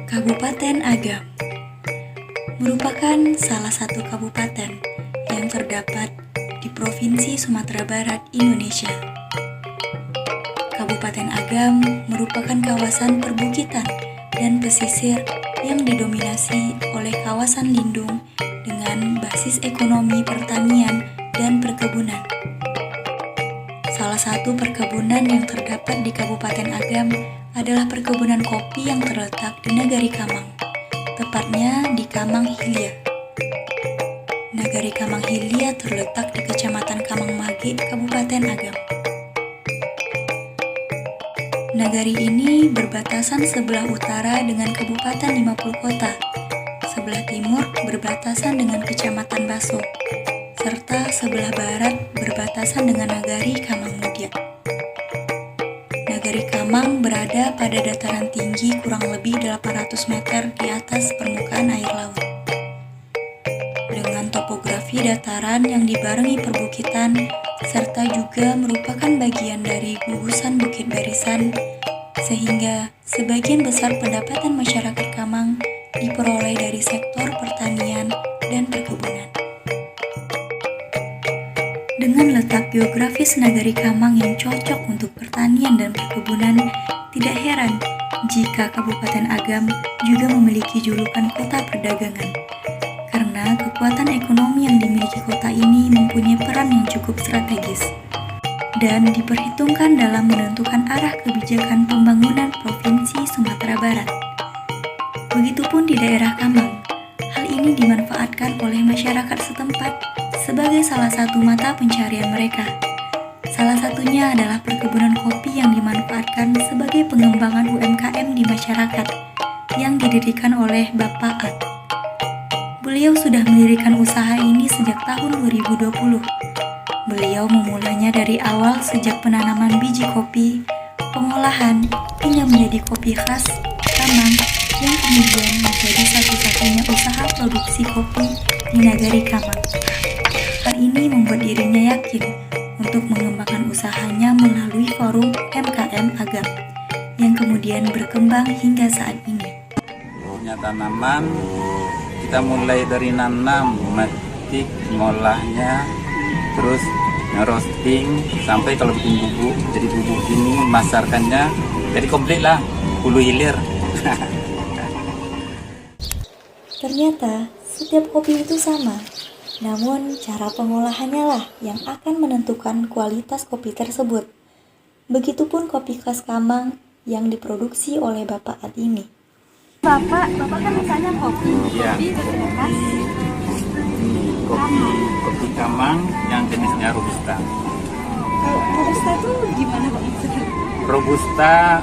Kabupaten Agam merupakan salah satu kabupaten yang terdapat di Provinsi Sumatera Barat, Indonesia. Kabupaten Agam merupakan kawasan perbukitan dan pesisir yang didominasi oleh kawasan lindung dengan basis ekonomi pertanian dan perkebunan. Salah satu perkebunan yang terdapat di Kabupaten Agam adalah perkebunan kopi yang terletak di Nagari Kamang, tepatnya di Kamang Hilia. Nagari Kamang Hilia terletak di Kecamatan Kamang Mage, Kabupaten Agam. Nagari ini berbatasan sebelah utara dengan Kabupaten 50 Kota, sebelah timur berbatasan dengan Kecamatan Baso, serta sebelah barat berbatasan dengan Nagari Kamang Mudia. Nagari Kamang berada pada dataran tinggi kurang lebih 800 meter di atas permukaan air laut. Dengan topografi dataran yang dibarengi perbukitan, serta juga merupakan bagian dari gugusan Bukit Barisan, sehingga sebagian besar pendapatan masyarakat Kamang diperoleh dari sektor pertanian dan perkebunan. Dengan letak geografis Nagari Kamang yang cocok untuk pertanian dan perkebunan, tidak heran jika Kabupaten Agam juga memiliki julukan kota perdagangan. Karena kekuatan ekonomi yang dimiliki kota ini mempunyai peran yang cukup strategis dan diperhitungkan dalam menentukan arah kebijakan pembangunan Provinsi Sumatera Barat. Begitupun di daerah Kamang, hal ini dimanfaatkan oleh masyarakat setempat sebagai salah satu mata pencarian mereka. Salah satunya adalah perkebunan kopi yang dimanfaatkan sebagai pengembangan UMKM di masyarakat yang didirikan oleh Bapak Ad. Beliau sudah mendirikan usaha ini sejak tahun 2020. Beliau memulainya dari awal sejak penanaman biji kopi, pengolahan, hingga menjadi kopi khas Kamang yang kemudian menjadi satu-satunya usaha produksi kopi di Nagari Kamang. Hal ini membuat dirinya yakin untuk mengembangkan usahanya melalui forum MKM Agam yang kemudian berkembang hingga saat ini. Punya tanaman, kita mulai dari nanam, metik, ngolahnya, terus ngerosting sampai kalau bikin bubuk, jadi bubuk ini masarkannya, jadi komplit lah, hulu hilir. Ternyata setiap kopi itu sama. Namun, cara pengolahannya lah yang akan menentukan kualitas kopi tersebut. Begitupun kopi khas Kamang yang diproduksi oleh Bapak Ad ini. Bapak kan misalnya kopi khas Kopi Kamang yang jenisnya Robusta. Robusta itu gimana Pak? Robusta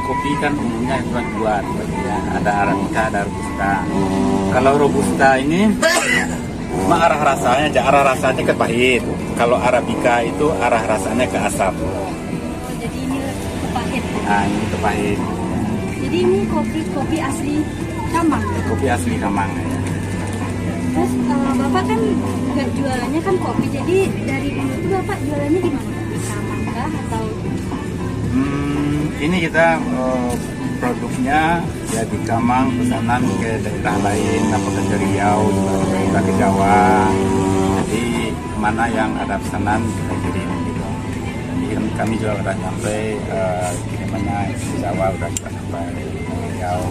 kopi kan umumnya dua, ya. Ada Arabica, ada Robusta. Kalau Robusta ini arah rasanya ke pahit. Kalau Arabica itu arah rasanya ke asam. Jadi ini ke pahit. Nah, ini ke pahit. Jadi ini kopi asli Kamang. Kopi asli Kamang. Ya. Terus Bapak kan nggak jualannya kan kopi. Jadi dari dulu itu Bapak jualannya di mana? Di Kamang kah atau? Ini kita produknya ya di Kamang, pesanan ke daerah lain, apa ke Riau, juga ke Jawa. Jadi mana yang ada pesanan kita kirim gitu. Jadi kami juga udah sampai kirimannya ke Jawa udah sampai Riau.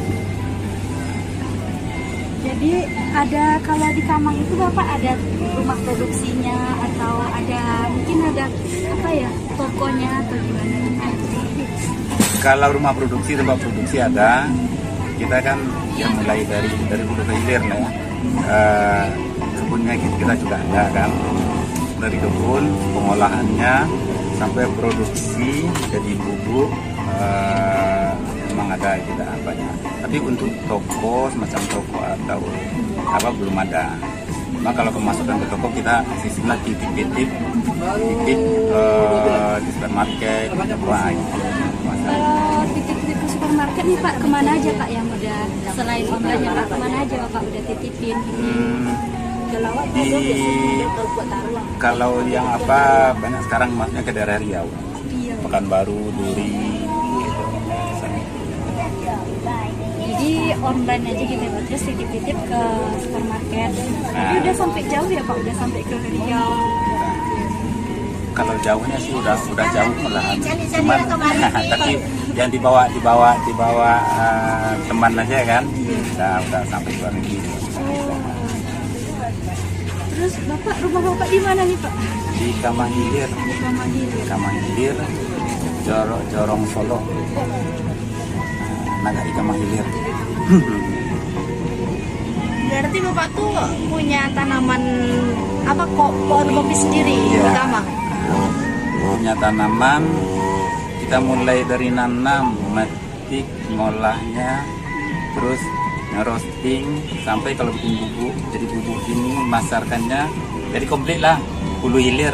Jadi ada kalau di Kamang itu Bapak ada rumah produksinya atau mungkin ada tokonya atau gimana? Kalau rumah produksi, tempat produksi ada, kita kan yang mulai dari hulu ke hilir lah ya. Kebunnya kita juga ada kan, dari kebun, pengolahannya sampai produksi jadi bubuk, memang ada kita banyak. Tapi untuk toko, semacam toko atau apa belum ada. Cuma kalau pemasukan ke toko kita sistemnya titip di supermarket, titip ke supermarket nih Pak, kemana aja Pak yang udah selain online Pak, kemana aja Pak udah titipin? Kalau yang banyak sekarang masnya ke daerah Riau, Pekanbaru, Duri, gitu. online aja gitu ya Pak, terus titip-titip ke supermarket. Tapi udah sampai jauh ya Pak, udah sampai ke Riau. Kalau jauhnya sih udah jauh malahan. Cuman tapi yang dibawa teman aja kan, udah sampai luar negeri. Terus rumah Bapak di mana nih Pak? Di Kamang Hilir. Di Kamang Hilir. Kamang Hilir, Jorong Solo. Nagari Kamang Hilir. Berarti Bapak tuh punya tanaman apa kok pohon kopi sendiri di Kamang? Punya tanaman, kita mulai dari nanam, metik, ngolahnya, terus ngerosting sampai kalau bikin bubuk, jadi bubuk ini masarkannya, jadi komplit lah, hulu hilir.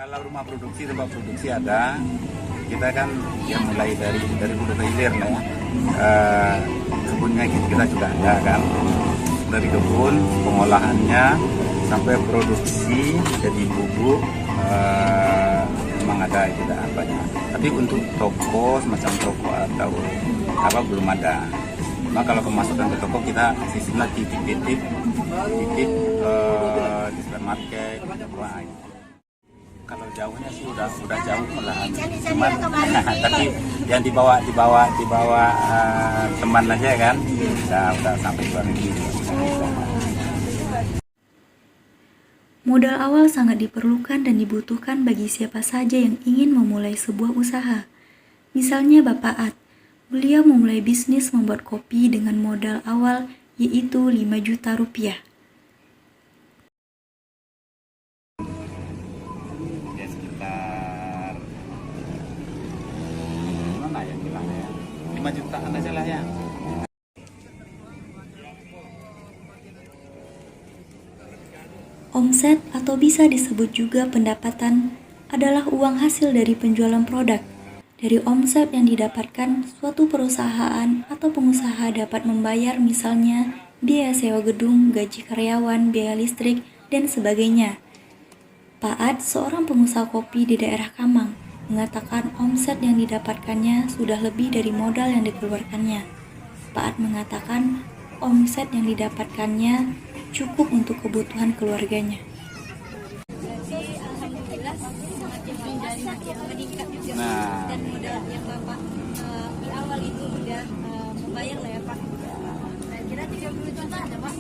Kalau rumah produksi, tempat produksi ada, kita kan yang mulai dari hulu ke hilir lah ya. Kebunnya kita juga ada kan, dari kebun pengolahannya sampai produksi jadi bubuk, memang ada kita banyak. Tapi untuk toko semacam toko atau apa belum ada. Cuma kalau pemasukan ke toko kita sistemnya titip di supermarket. Kalau jauhnya sih udah jauh malahan. Cuman tapi yang dibawa teman aja kan, udah sampai luar negeri. Modal awal sangat diperlukan dan dibutuhkan bagi siapa saja yang ingin memulai sebuah usaha. Misalnya Bapak Ad, beliau memulai bisnis membuat kopi dengan modal awal yaitu 5 juta rupiah. Ya sekitar mana ya bilangnya 5 jutaan aja lah ya. Omset atau bisa disebut juga pendapatan adalah uang hasil dari penjualan produk. Dari omset yang didapatkan, suatu perusahaan atau pengusaha dapat membayar misalnya biaya sewa gedung, gaji karyawan, biaya listrik, dan sebagainya. Pak Ad, seorang pengusaha kopi di daerah Kamang, mengatakan omset yang didapatkannya sudah lebih dari modal yang dikeluarkannya. Pak Ad mengatakan omset yang didapatkannya cukup untuk kebutuhan keluarganya. Jadi alhamdulillah semakin meningkat juga dan modal yang Bapak di awal itu sudah membayar lah ya Pak. Saya kira 30 juta ada Pak.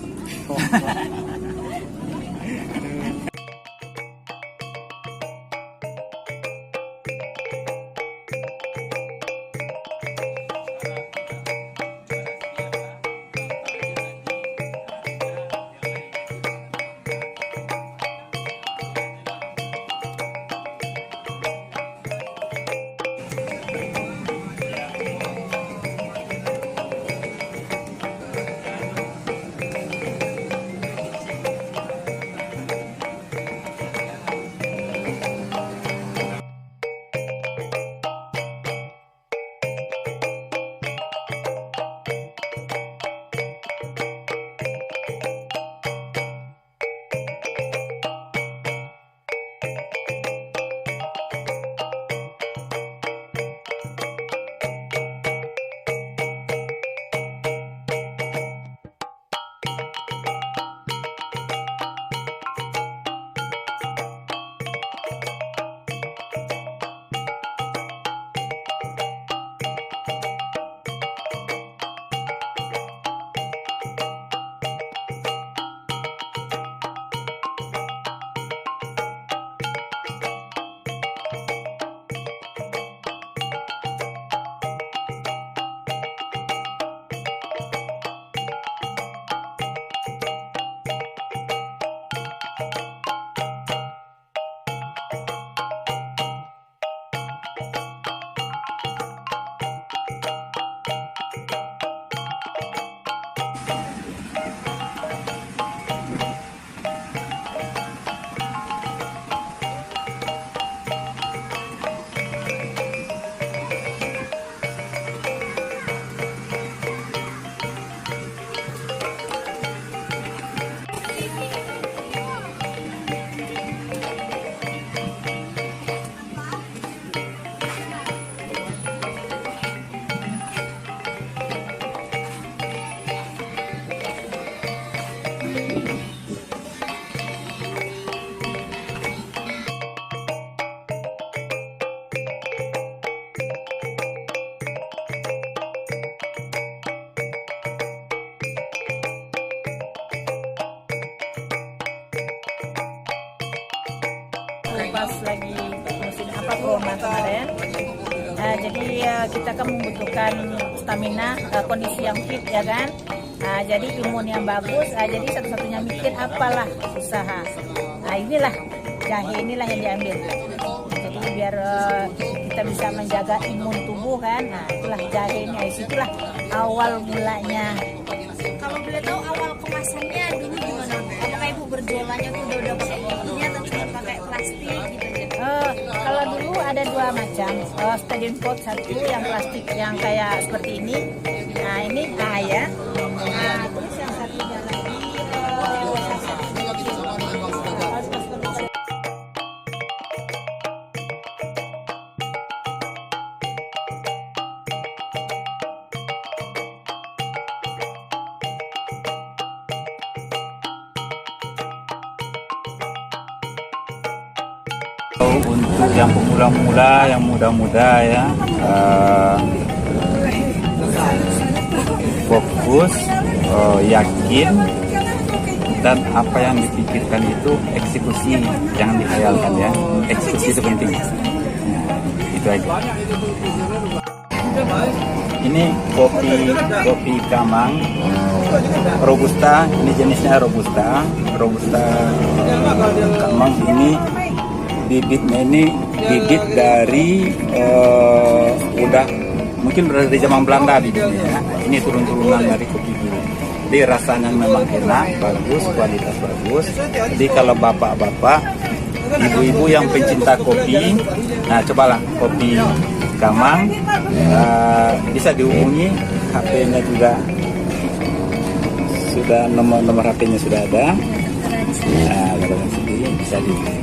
pas lagi musim corona kemarin. Jadi kita kan membutuhkan stamina, kondisi yang fit ya kan. Jadi imun yang bagus. Jadi satu-satunya mikir apalah usaha. Inilah jahe inilah yang diambil. Jadi biar kita bisa menjaga imun tubuh kan. Itulah jahe ini. Disitulah awal mulanya. Kalau boleh tahu awal kemasannya dulu gimana? Apakah ibu berjualannya tuh udah pakai ini atau cuma pakai plastik gitu? Kalau dulu ada dua macam, stadium pot satu yang plastik yang kayak seperti ini. Nah ini ya. Terus yang satunya lagi untuk yang pemula-mula, yang muda-muda ya, fokus, yakin, dan apa yang dipikirkan itu eksekusi, jangan dihayalkan ya. Eksekusi itu penting. Itu aja. Ini kopi Kamang Robusta, ini jenisnya Robusta Kamang. Ini bibitnya ini bibit dari udah mungkin dari zaman Belanda bibitnya ya. Ini turun-turunan dari kopi dulu. Jadi rasanya memang enak, bagus, kualitas bagus. Jadi kalau bapak-bapak, ibu-ibu yang pencinta kopi, nah cobalah kopi Kamang, bisa dihubungi, HP-nya juga sudah, nomor HP-nya sudah ada. Nah, kalau sendiri bisa dihubungi.